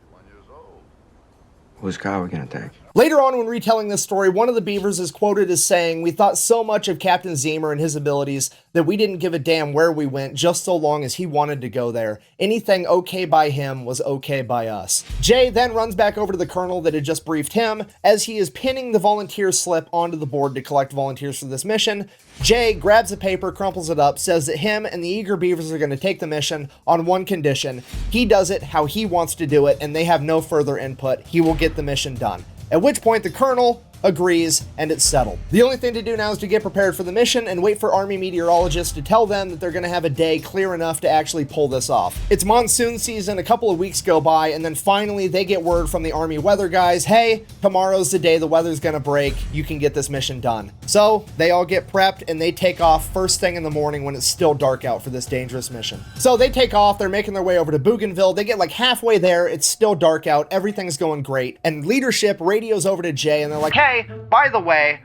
Whose car are we gonna take? Later on, when retelling this story, one of the Beavers is quoted as saying, "We thought so much of Captain Zeamer and his abilities that we didn't give a damn where we went, just so long as he wanted to go there. Anything okay by him was okay by us." Jay then runs back over to the colonel that had just briefed him. As he is pinning the volunteer slip onto the board to collect volunteers for this mission, Jay grabs a paper, crumples it up, says that him and the eager Beavers are going to take the mission on one condition. He does it how he wants to do it, and they have no further input. He will get the mission done. At which point the colonel agrees, and it's settled. The only thing to do now is to get prepared for the mission and wait for Army meteorologists to tell them that they're going to have a day clear enough to actually pull this off. It's monsoon season, a couple of weeks go by, and then finally they get word from the Army weather guys, hey, tomorrow's the day the weather's going to break, you can get this mission done. So they all get prepped and they take off first thing in the morning when it's still dark out for this dangerous mission. So they take off, they're making their way over to Bougainville, they get like halfway there, it's still dark out, everything's going great, and leadership radios over to Jay and they're like, hey, by the way,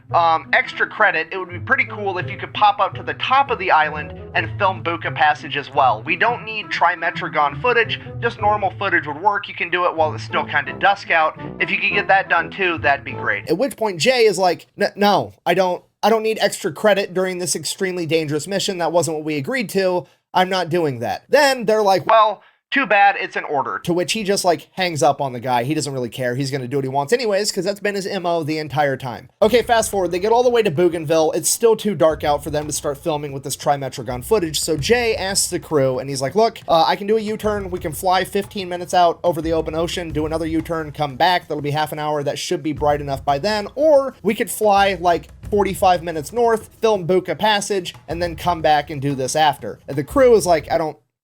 extra credit, it would be pretty cool if you could pop up to the top of the island and film Buka Passage as well. We don't need trimetragon footage, just normal footage would work. You can do it while it's still kind of dusk out. If you could get that done too, that'd be great. At which point Jay is like, no, I don't need extra credit during this extremely dangerous mission. That wasn't what we agreed to. I'm not doing that. Then they're like, well, too bad, it's an order. To which he just like hangs up on the guy. He doesn't really care. He's going to do what he wants anyways, because that's been his MO the entire time. Okay, fast forward. They get all the way to Bougainville. It's still too dark out for them to start filming with this trimetragon footage. So Jay asks the crew and he's like, look, I can do a U-turn. We can fly 15 minutes out over the open ocean, do another U-turn, come back. That'll be half an hour. That should be bright enough by then. Or we could fly like 45 minutes north, film Buka Passage, and then come back and do this after. And the crew is like,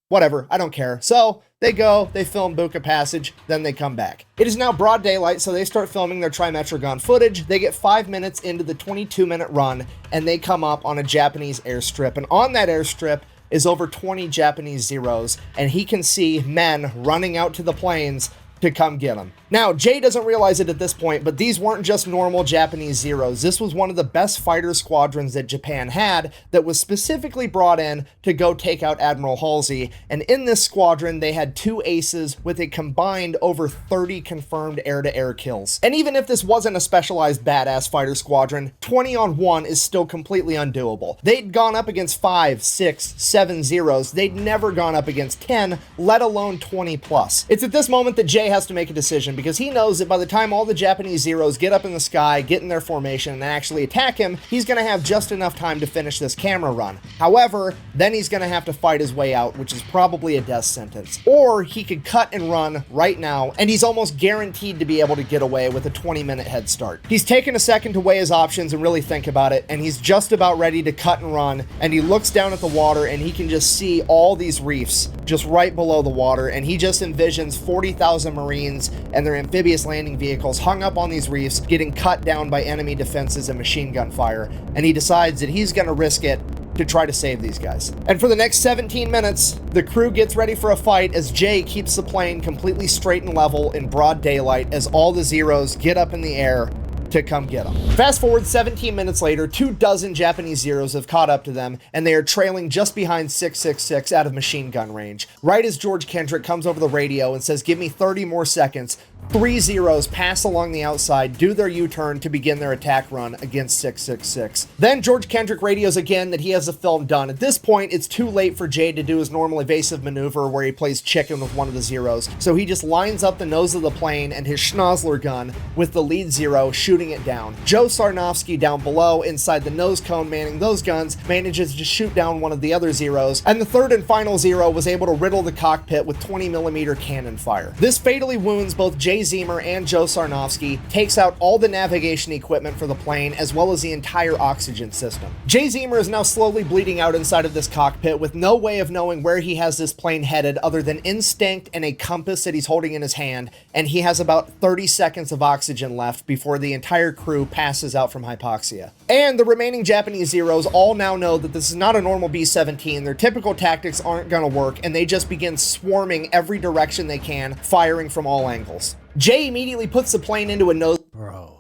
whatever, I don't care. So they go, they film Buka Passage, then they come back. It is now broad daylight, so they start filming their trimetragon footage. They get 5 minutes into the 22-minute run, and they come up on a Japanese airstrip. And on that airstrip is over 20 Japanese Zeros, and he can see men running out to the planes to come get him. Now, Jay doesn't realize it at this point, but these weren't just normal Japanese Zeros. This was one of the best fighter squadrons that Japan had that was specifically brought in to go take out Admiral Halsey. And in this squadron, they had 2 aces with a combined over 30 confirmed air-to-air kills. And even if this wasn't a specialized badass fighter squadron, 20 on 1 is still completely undoable. They'd gone up against 5, 6, 7 Zeros. They'd never gone up against 10, let alone 20 plus. It's at this moment that Jay has to make a decision, because he knows that by the time all the Japanese Zeros get up in the sky, get in their formation, and actually attack him, he's going to have just enough time to finish this camera run. However, then he's going to have to fight his way out, which is probably a death sentence. Or he could cut and run right now, and he's almost guaranteed to be able to get away with a 20-minute head start. He's taken a second to weigh his options and really think about it, and he's just about ready to cut and run, and he looks down at the water, and he can just see all these reefs just right below the water, and he just envisions 40,000 Marines and their amphibious landing vehicles hung up on these reefs, getting cut down by enemy defenses and machine gun fire, and he decides that he's going to risk it to try to save these guys. And for the next 17 minutes, the crew gets ready for a fight as Jay keeps the plane completely straight and level in broad daylight as all the Zeros get up in the air to come get them. Fast forward 17 minutes later, 24 Japanese Zeros have caught up to them, and they are trailing just behind 666 out of machine gun range. Right as George Kendrick comes over the radio and says, "Give me 30 more seconds," 3 Zeros pass along the outside, do their U-turn to begin their attack run against 666. Then George Kendrick radios again that he has the film done. At this point, it's too late for Jay to do his normal evasive maneuver where he plays chicken with one of the Zeros, so he just lines up the nose of the plane and his Schnozzler gun with the lead Zero shooting it down. Joe Sarnofsky down below inside the nose cone manning those guns manages to shoot down one of the other Zeros, and the third and final Zero was able to riddle the cockpit with 20mm cannon fire. This fatally wounds both Jay Zeamer and Joe Sarnofsky, takes out all the navigation equipment for the plane as well as the entire oxygen system. Jay Zeamer is now slowly bleeding out inside of this cockpit with no way of knowing where he has this plane headed other than instinct and a compass that he's holding in his hand, and he has about 30 seconds of oxygen left before the entire crew passes out from hypoxia. And the remaining Japanese Zeros all now know that this is not a normal B-17, their typical tactics aren't gonna work, and they just begin swarming every direction they can, firing from all angles. Jay immediately puts the plane into a nose... Bro.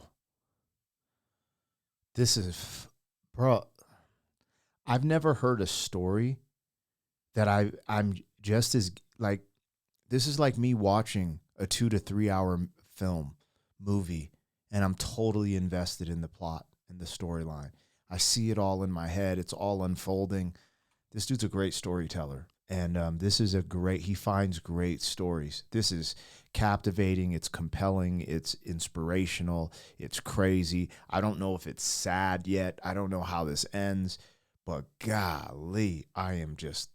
This is... Bro. I've never heard a story that I'm just as... Like, this is like me watching a 2 to 3 hour movie, and I'm totally invested in the plot and the storyline. I see it all in my head. It's all unfolding. This dude's a great storyteller. And this is he finds great stories. This is captivating, it's compelling, it's inspirational, it's crazy. I don't know if it's sad yet. I don't know how this ends, but golly, I am just...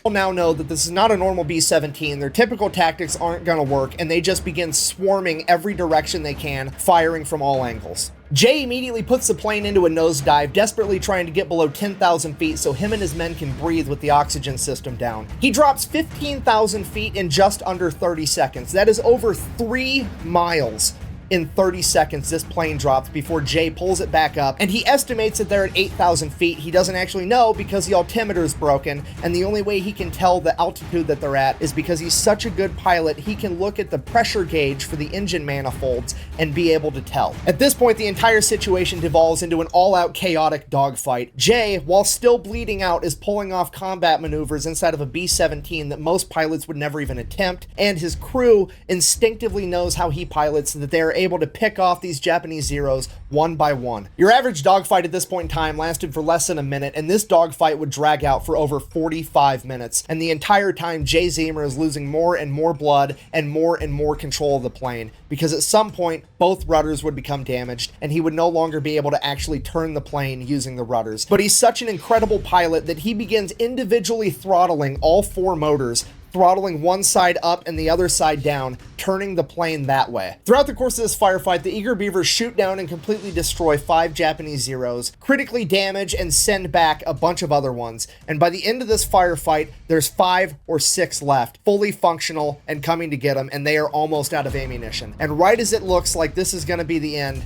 now know that this is not a normal B-17, their typical tactics aren't gonna work, and they just begin swarming every direction they can, firing from all angles. Jay immediately puts the plane into a nosedive, desperately trying to get below 10,000 feet so him and his men can breathe with the oxygen system down. He drops 15,000 feet in just under 30 seconds. That is over 3 miles. In 30 seconds, this plane drops before Jay pulls it back up, and he estimates that they're at 8,000 feet. He doesn't actually know because the altimeter is broken, and the only way he can tell the altitude that they're at is because he's such a good pilot, he can look at the pressure gauge for the engine manifolds and be able to tell. At this point, the entire situation devolves into an all-out chaotic dogfight. Jay, while still bleeding out, is pulling off combat maneuvers inside of a B-17 that most pilots would never even attempt, and his crew instinctively knows how he pilots, that they are able to pick off these Japanese Zeros one by one. Your average dogfight at this point in time lasted for less than a minute, and this dogfight would drag out for over 45 minutes. And the entire time, Jay Zeamer is losing more and more blood and more control of the plane, because at some point, both rudders would become damaged, and he would no longer be able to actually turn the plane using the rudders. But he's such an incredible pilot that he begins individually throttling all 4 motors, throttling one side up and the other side down, turning the plane that way. Throughout the course of this firefight, the eager Beavers shoot down and completely destroy 5 Japanese Zeros, critically damage and send back a bunch of other ones. And by the end of this firefight, there's 5 or 6 left, fully functional and coming to get them, and they are almost out of ammunition. And right as it looks like this is going to be the end,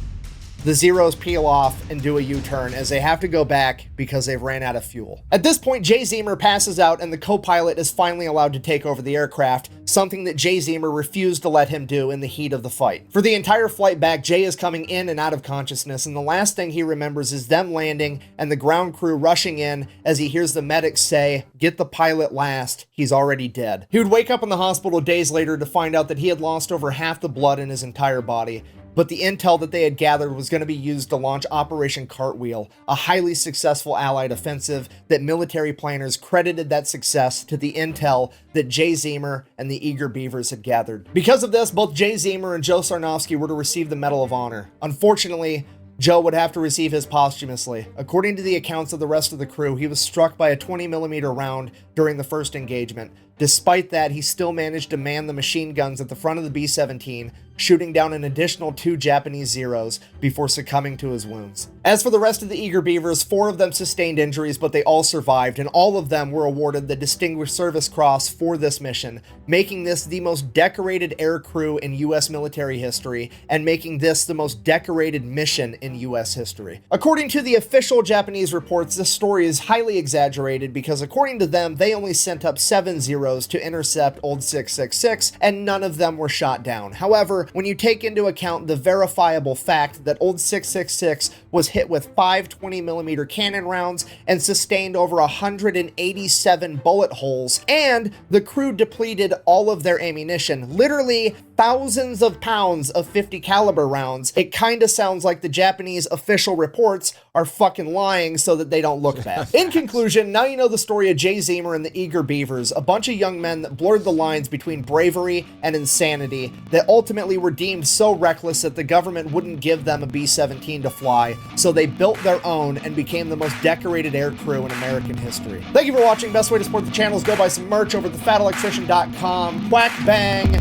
The Zeros peel off and do a U-turn as they have to go back because they've ran out of fuel. At this point, Jay Zeamer passes out and the co-pilot is finally allowed to take over the aircraft, something that Jay Zeamer refused to let him do in the heat of the fight. For the entire flight back, Jay is coming in and out of consciousness, and the last thing he remembers is them landing and the ground crew rushing in as he hears the medics say, "Get the pilot last, he's already dead." He would wake up in the hospital days later to find out that he had lost over half the blood in his entire body. But the intel that they had gathered was going to be used to launch Operation Cartwheel, a highly successful Allied offensive that military planners credited that success to the intel that Jay Zeamer and the eager Beavers had gathered. Because of this, both Jay Zeamer and Joe Sarnofsky were to receive the Medal of Honor. Unfortunately, Joe would have to receive his posthumously. According to the accounts of the rest of the crew, he was struck by a 20mm round during the first engagement. Despite that, he still managed to man the machine guns at the front of the B-17, shooting down an additional 2 Japanese Zeros before succumbing to his wounds. As for the rest of the eager Beavers, 4 of them sustained injuries, but they all survived, and all of them were awarded the Distinguished Service Cross for this mission, making this the most decorated air crew in U.S. military history, and making this the most decorated mission in U.S. history. According to the official Japanese reports, this story is highly exaggerated because according to them, they only sent up 7 Zeros to intercept Old 666, and none of them were shot down. However, when you take into account the verifiable fact that Old 666 was hit with 5 20mm cannon rounds and sustained over 187 bullet holes, and the crew depleted all of their ammunition, literally thousands of pounds of 50 caliber rounds, it kinda sounds like the Japanese official reports are fucking lying so that they don't look bad. In conclusion, now you know the story of Jay Zeamer and the eager Beavers, a bunch of young men that blurred the lines between bravery and insanity, that ultimately were deemed so reckless that the government wouldn't give them a B-17 to fly, so they built their own and became the most decorated air crew in American history. Thank you for watching. Best way to support the channel is go buy some merch over at thefatelectrician.com. Quack bang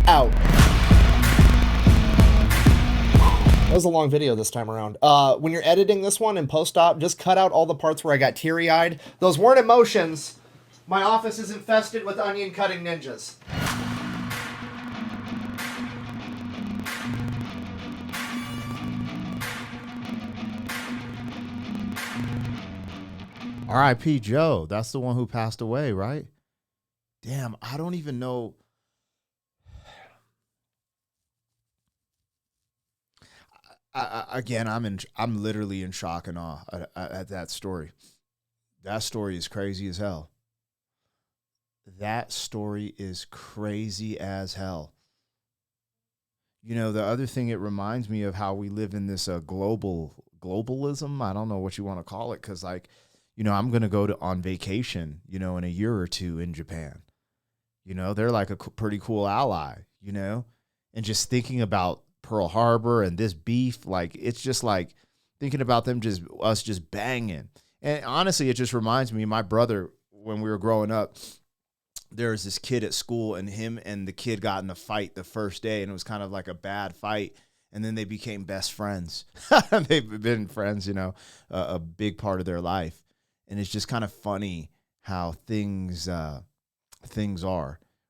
out. That was a long video this time around. When you're editing this one in post-op, just cut out all the parts where I got teary-eyed. Those weren't emotions. My office is infested with onion cutting ninjas. R.I.P. Joe. That's the one who passed away, right? Damn, I don't even know. Again, I'm literally in shock and awe at that story. That story is crazy as hell. That story is crazy as hell. You know, the other thing it reminds me of how we live in this globalism. I don't know what you want to call it, because like, you know, I'm going to go on vacation, you know, in a year or two in Japan. You know, they're like a pretty cool ally, you know, and just thinking about Pearl Harbor and this beef, like, it's just like thinking about them, us just banging. And honestly, it just reminds me of my brother when we were growing up. There was this kid at school, and him and the kid got in a fight the first day, and it was kind of like a bad fight. And then they became best friends. They've been friends, you know, a big part of their life. And it's just kind of funny how things are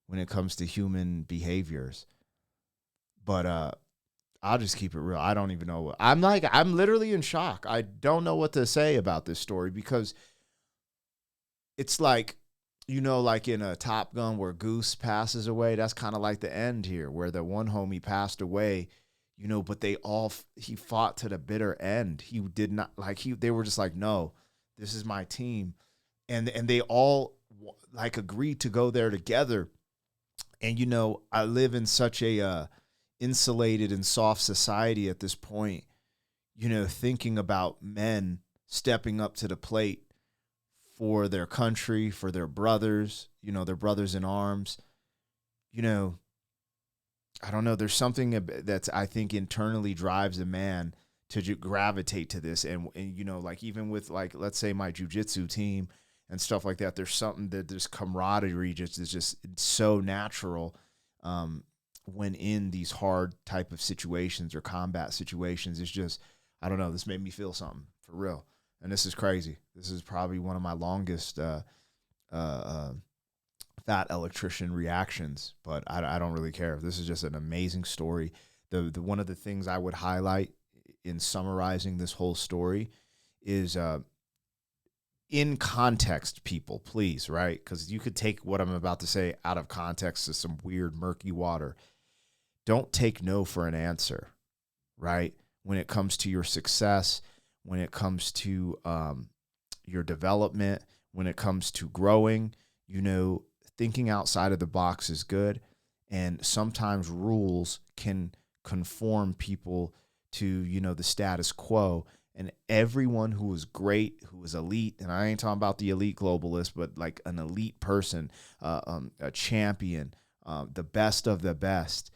when it comes to human behaviors. But I'll just keep it real. I don't even know. I'm literally in shock. I don't know what to say about this story, because it's like, you know, like in a Top Gun where Goose passes away, that's kind of like the end here, where the one homie passed away, you know, but he fought to the bitter end. He did not, they were just like, no, this is my team. And they all like agreed to go there together. And, you know, I live in such a insulated and soft society at this point, you know, thinking about men stepping up to the plate for their country, for their brothers, you know, their brothers in arms. You know, I don't know. There's something that's, I think, internally drives a man to gravitate to this. And, you know, like even with, like, let's say my jiu-jitsu team and stuff like that, there's something that there's camaraderie is just so natural when in these hard type of situations or combat situations. It's just, I don't know. This made me feel something for real. And this is crazy. This is probably one of my longest fat electrician reactions, but I don't really care. This is just an amazing story. The one of the things I would highlight in summarizing this whole story is in context, people, please, right? Because you could take what I'm about to say out of context to some weird, murky water. Don't take no for an answer, right? When it comes to your success, when it comes to your development, when it comes to growing, thinking outside of the box is good. And sometimes rules can conform people to, the status quo. And everyone who was great, who was elite, and I ain't talking about the elite globalist, but like an elite person, a champion, the best of the best,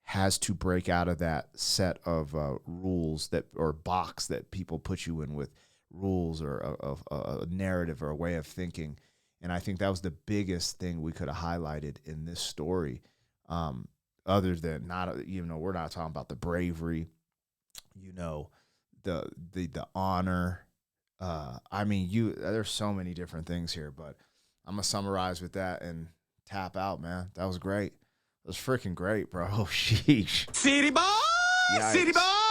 has to break out of that set of rules or box that people put you in with rules or a narrative or a way of thinking. And I think that was the biggest thing we could have highlighted in this story. Other than we're not talking about the bravery, the honor. There's so many different things here, but I'm gonna summarize with that and tap out, man. That was great. It was freaking great, bro. Sheesh. City boy! Yikes. City boy!